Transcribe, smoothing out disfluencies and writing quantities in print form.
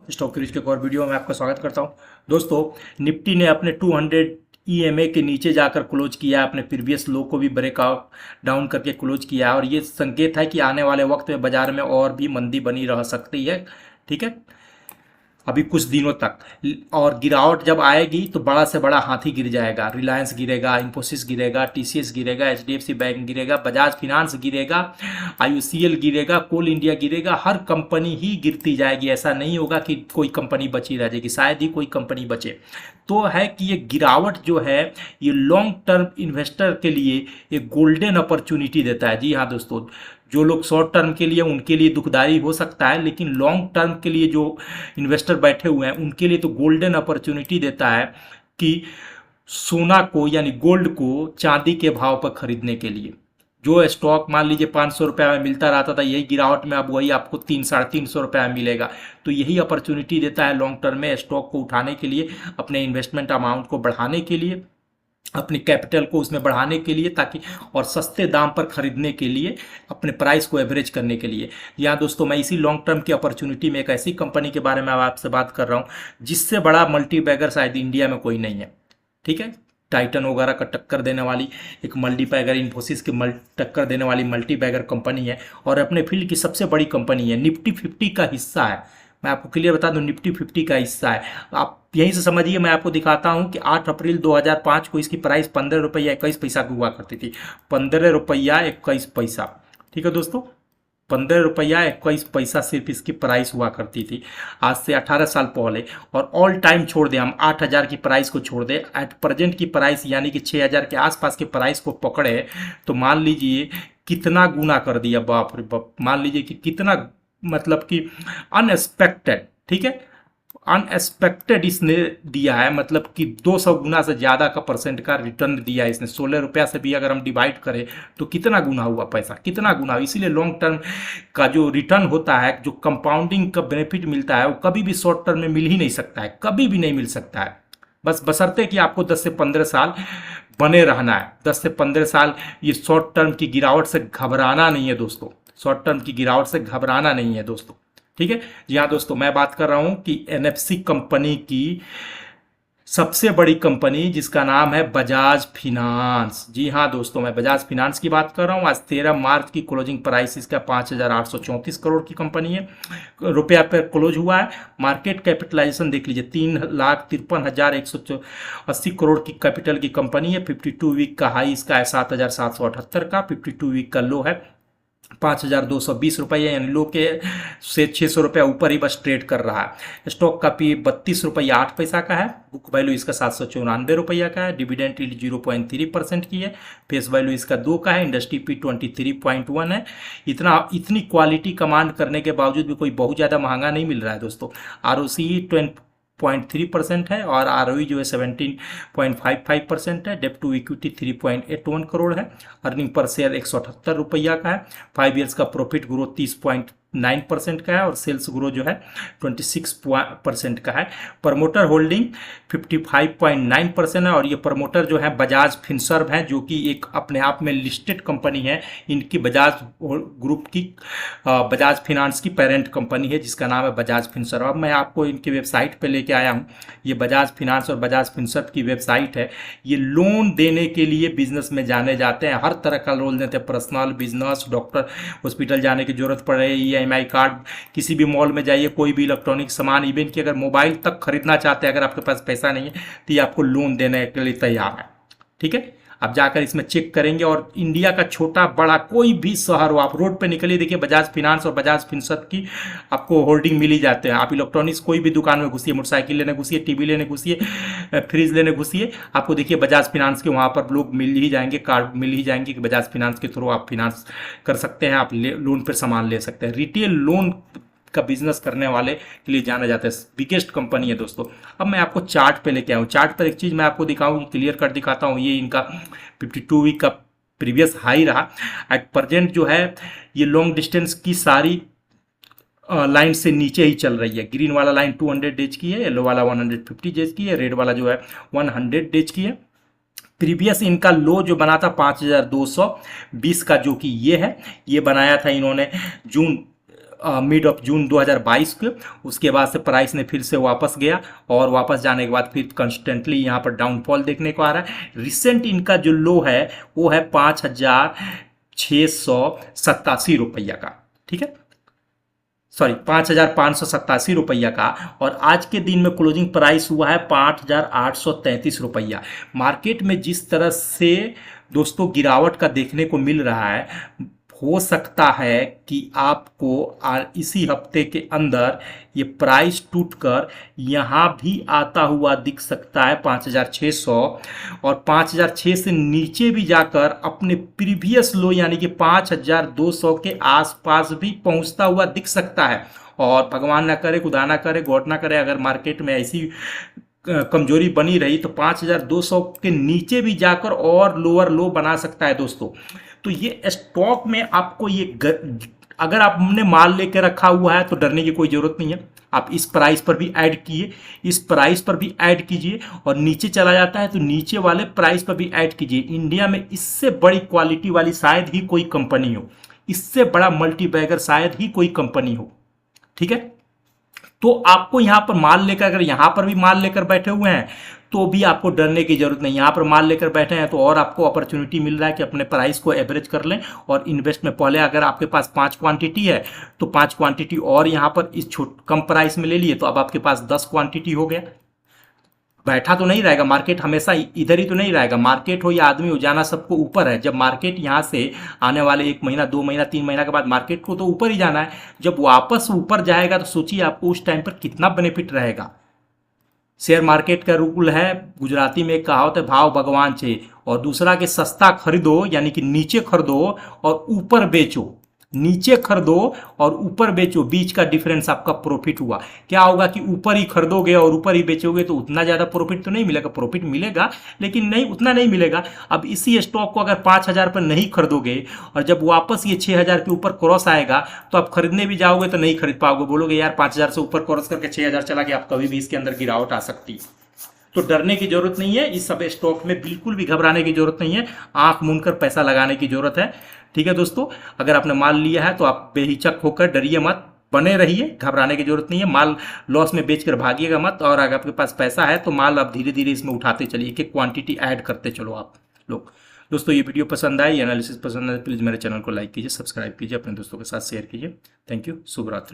Stock cruise के एक और वीडियो में आपका स्वागत करता हूं। दोस्तों, निफ्टी ने अपने 200 ईएमए के नीचे जाकर क्लोज किया, अपने प्रीवियस लो को भी ब्रेकआउट डाउन करके क्लोज किया है और ये संकेत है कि आने वाले वक्त में बाजार में और भी मंदी बनी रह सकती है। ठीक है, अभी कुछ दिनों तक। और गिरावट जब आएगी तो बड़ा से बड़ा हाथी गिर जाएगा। रिलायंस गिरेगा, इंफोसिस गिरेगा, टीसीएस गिरेगा, एचडीएफसी बैंक गिरेगा, बजाज फिनांस गिरेगा, आईयूसीएल गिरेगा, कोल इंडिया गिरेगा। हर कंपनी ही गिरती जाएगी। ऐसा नहीं होगा कि कोई कंपनी बची रह जाएगी, शायद ही कोई कंपनी बचे। तो है कि ये गिरावट जो है ये लॉन्ग टर्म इन्वेस्टर के लिए एक गोल्डन अपॉर्चुनिटी देता है। जी हाँ दोस्तों, जो लोग शॉर्ट टर्म के लिए उनके लिए दुखदाई हो सकता है, लेकिन लॉन्ग टर्म के लिए जो इन्वेस्टर बैठे हुए हैं उनके लिए तो गोल्डन अपॉर्चुनिटी देता है कि सोना को यानी गोल्ड को चांदी के भाव पर खरीदने के लिए। जो स्टॉक मान लीजिए 500 रुपये में मिलता रहता था, यही गिरावट में अब वही आपको 300-350 रुपये में मिलेगा। तो यही अपॉर्चुनिटी देता है लॉन्ग टर्म में स्टॉक को उठाने के लिए, अपने इन्वेस्टमेंट अमाउंट को बढ़ाने के लिए, अपनी कैपिटल को उसमें बढ़ाने के लिए, ताकि और सस्ते दाम पर खरीदने के लिए, अपने प्राइस को एवरेज करने के लिए। यहाँ दोस्तों, मैं इसी लॉन्ग टर्म की अपॉर्चुनिटी में एक ऐसी कंपनी के बारे में आपसे बात कर रहा हूँ जिससे बड़ा मल्टी बैगर शायद इंडिया में कोई नहीं है। ठीक है, टाइटन वगैरह का टक्कर देने वाली एक मल्टी बैगर, इन्फोसिस की टक्कर देने वाली मल्टी बैगर कंपनी है और अपने फील्ड की सबसे बड़ी कंपनी है। निफ्टी 50 का हिस्सा है। मैं आपको क्लियर बता दूं, निफ्टी 50 का हिस्सा है। आप यहीं से समझिए, मैं आपको दिखाता हूं कि 8 अप्रैल 2005 को इसकी प्राइस 15 रुपया 21 पैसा की हुआ करती थी। 15 रुपया 21 पैसा। ठीक है दोस्तों, 15 रुपया 21 पैसा सिर्फ इसकी प्राइस हुआ करती थी आज से 18 साल पहले। और ऑल टाइम छोड़ दें, हम 8,000 की प्राइस को छोड़ दें, एट प्रेजेंट की प्राइस यानी कि 6,000 के आसपास की प्राइस को पकड़े तो मान लीजिए कितना गुना कर दिया। बाप रे बाप, मान लीजिए कि कितना, मतलब कि अनएक्सपेक्टेड। ठीक है, अनएक्सपेक्टेड इसने दिया है, मतलब कि 200 गुना से ज़्यादा का परसेंट का रिटर्न दिया है इसने। 16 रुपया से भी अगर हम डिवाइड करें तो कितना गुना हुआ पैसा, कितना गुना। इसीलिए लॉन्ग टर्म का जो रिटर्न होता है, जो कंपाउंडिंग का बेनिफिट मिलता है, वो कभी भी शॉर्ट टर्म में मिल ही नहीं सकता है, कभी भी नहीं मिल सकता है। बस बशर्ते कि आपको 10 से 15 साल बने रहना है। 10 से 15 साल ये शॉर्ट टर्म की गिरावट से घबराना नहीं है दोस्तों, शॉर्ट टर्म की गिरावट से घबराना नहीं है दोस्तों। ठीक है जी हाँ दोस्तों, मैं बात कर रहा हूं कि एनएफसी कंपनी की सबसे बड़ी कंपनी जिसका नाम है बजाज फिनांस। जी हाँ दोस्तों, मैं बजाज फिनांस की बात कर रहा हूँ। आज 13 मार्च की क्लोजिंग प्राइस इसका 5,834 करोड़ की कंपनी है, रुपया पर क्लोज हुआ है। मार्केट कैपिटलाइजेशन देख लीजिए, 3,53,180 करोड़ की कैपिटल की कंपनी है। 52 वीक का हाई इसका है 7,778 का, 52 वीक का लो है 5,220 रुपये, यानी लो के से 600 रुपया ऊपर ही बस ट्रेड कर रहा है। स्टॉक का पी 32 रुपया 8 पैसा का है। बुक वैल्यू इसका 794 रुपया का है। डिविडेंड यील्ड 0.3% की है। फेस वैल्यू इसका 2 का है। इंडस्ट्री पी 23.1 है। इतनी क्वालिटी कमांड करने के बावजूद भी कोई बहुत ज़्यादा महंगा नहीं मिल रहा है दोस्तों। ROCE 20.3% है और ROE जो है 17.55% है। डेप्ट टू इक्विटी 3.81 करोड़ है। अर्निंग पर शेयर 178 रुपया का है। 5 ईयर्स का प्रॉफिट ग्रोथ 30.9% का है और सेल्स ग्रोथ जो है 26% का है। प्रमोटर होल्डिंग 55.9% है और ये प्रमोटर जो है बजाज फिनसर्व है, जो कि एक अपने आप में लिस्टेड कंपनी है। इनकी बजाज ग्रुप की बजाज फिनांस की पेरेंट कंपनी है जिसका नाम है बजाज फिनसर्व। अब मैं आपको इनकी वेबसाइट पे लेके आया हूँ। ये बजाज फिनांस और बजाज फिनसर्व की वेबसाइट है। ये लोन देने के लिए बिजनेस में जाने जाते हैं, हर तरह का लोन देते हैं। पर्सनल, बिजनेस, डॉक्टर, हॉस्पिटल जाने की जरूरत पड़ रही है, EMI कार्ड, किसी भी मॉल में जाइए, कोई भी इलेक्ट्रॉनिक सामान, इवन कि अगर मोबाइल तक खरीदना चाहते हैं, अगर आपके पास पैसा नहीं है तो ये आपको लोन देने के लिए तैयार है। ठीक है, आप जाकर इसमें चेक करेंगे और इंडिया का छोटा बड़ा कोई भी शहर हो, आप रोड पे निकलिए, देखिए बजाज फिनांस और बजाज फिनसर्व की आपको होल्डिंग मिल ही जाते हैं। आप इलेक्ट्रॉनिक्स कोई भी दुकान में घुसिए, मोटरसाइकिल लेने घुसिए, टीवी लेने घुसिए, फ्रिज लेने घुसिए, आपको देखिए बजाज फिनांस के वहाँ पर लोग मिल ही जाएंगे, कार्ड मिल ही जाएंगे कि बजाज फिनांस के थ्रू आप फिनांस कर सकते हैं, आप लोन पर सामान ले सकते हैं। रिटेल लोन का बिजनेस करने वाले के लिए जाना जाता है, बिगेस्ट कंपनी है दोस्तों। अब मैं आपको चार्ट पे लेके आऊँ। चार्ट पर एक चीज़ मैं आपको दिखाऊँ, क्लियर कर दिखाता हूँ। ये इनका 52 वीक का प्रीवियस हाई रहा। एट प्रेजेंट जो है ये लॉन्ग डिस्टेंस की सारी लाइन से नीचे ही चल रही है। ग्रीन वाला लाइन 200 डेज की है, येलो वाला 150 डेज की है, रेड वाला जो है 100 डेज की है। प्रीवियस इनका लो जो बना था 5,220 का, जो कि ये है, ये बनाया था इन्होंने जून मिड ऑफ जून 2022 के। उसके बाद से प्राइस ने फिर से वापस गया और वापस जाने के बाद फिर कंस्टेंटली यहाँ पर डाउनफॉल देखने को आ रहा है। रिसेंट इनका जो लो है वो है 5,687 रुपया का, ठीक है, सॉरी 5,587 रुपया का। और आज के दिन में क्लोजिंग प्राइस हुआ है 5,833 रुपया। मार्केट में जिस तरह से दोस्तों गिरावट का देखने को मिल रहा है, हो सकता है कि आपको इसी हफ्ते के अंदर ये प्राइस टूटकर यहाँ भी आता हुआ दिख सकता है 5,600, और 5,600 से नीचे भी जाकर अपने प्रीवियस लो यानी कि 5,200 के आसपास भी पहुँचता हुआ दिख सकता है। और भगवान ना करे, खुदा ना करे, गॉड ना करे, अगर मार्केट में ऐसी कमजोरी बनी रही तो 5,200 के नीचे भी जाकर और लोअर लो बना सकता है दोस्तों। तो ये स्टॉक में आपको अगर आपने माल लेके रखा हुआ है तो डरने की कोई जरूरत नहीं है। आप इस प्राइस पर भी ऐड किए, इस प्राइस पर भी ऐड कीजिए, और नीचे चला जाता है तो नीचे वाले प्राइस पर भी ऐड कीजिए। इंडिया में इससे बड़ी क्वालिटी वाली शायद ही कोई कंपनी हो, इससे बड़ा मल्टीबैगर शायद ही कोई कंपनी हो, ठीक है। तो आपको यहां पर माल लेकर, अगर यहां पर भी माल लेकर बैठे हुए हैं तो भी आपको डरने की जरूरत नहीं। यहां पर माल लेकर बैठे हैं तो और आपको अपॉर्चुनिटी मिल रहा है कि अपने प्राइस को एवरेज कर लें और इन्वेस्ट में। पहले अगर आपके पास 5 क्वांटिटी है तो 5 क्वांटिटी और यहां पर इस कम प्राइस में ले लिए तो अब आपके पास 10 क्वांटिटी हो गया। बैठा तो नहीं रहेगा मार्केट, हमेशा इधर ही तो नहीं रहेगा। मार्केट हो या आदमी हो, जाना सबको ऊपर है। जब मार्केट यहाँ से आने वाले 1 महीना 2 महीना 3 महीना के बाद मार्केट को तो ऊपर ही जाना है। जब वापस ऊपर जाएगा तो सोचिए आपको उस टाइम पर कितना बेनिफिट रहेगा। शेयर मार्केट का रूल है, गुजराती में एक कहावत है, भाव भगवान छे, और दूसरा कि सस्ता खरीदो यानी कि नीचे खरीदो और ऊपर बेचो। नीचे खरीदो और ऊपर बेचो, बीच का डिफरेंस आपका प्रॉफिट हुआ। क्या होगा कि ऊपर ही खरीदोगे और ऊपर ही बेचोगे तो उतना ज़्यादा प्रॉफिट तो नहीं मिलेगा। प्रॉफिट मिलेगा लेकिन नहीं उतना नहीं मिलेगा। अब इसी स्टॉक को अगर 5,000 पर नहीं खरीदोगे और जब वापस ये 6,000 के ऊपर क्रॉस आएगा तो आप खरीदने भी जाओगे तो नहीं खरीद पाओगे, बोलोगे यार 5,000 से ऊपर क्रॉस करके 6,000 चला गया। आप कभी भी इसके अंदर गिरावट आ सकती है। तो डरने की जरूरत नहीं है, इस सब स्टॉक में बिल्कुल भी घबराने की जरूरत नहीं है। आंख मूंद कर पैसा लगाने की जरूरत है, ठीक है दोस्तों। अगर आपने माल लिया है तो आप बेहिचक होकर डरिए मत, बने रहिए, घबराने की जरूरत नहीं है। माल लॉस में बेचकर भागिएगा मत, और अगर आपके पास पैसा है तो माल आप धीरे धीरे इसमें उठाते चलिए, एक एक क्वांटिटी ऐड करते चलो आप लोग। दोस्तों ये वीडियो पसंद आए, एनालिसिस पसंद आए, प्लीज़ मेरे चैनल को लाइक कीजिए, सब्सक्राइब कीजिए, अपने दोस्तों के साथ शेयर कीजिए। थैंक यू, शुभ रात्रि।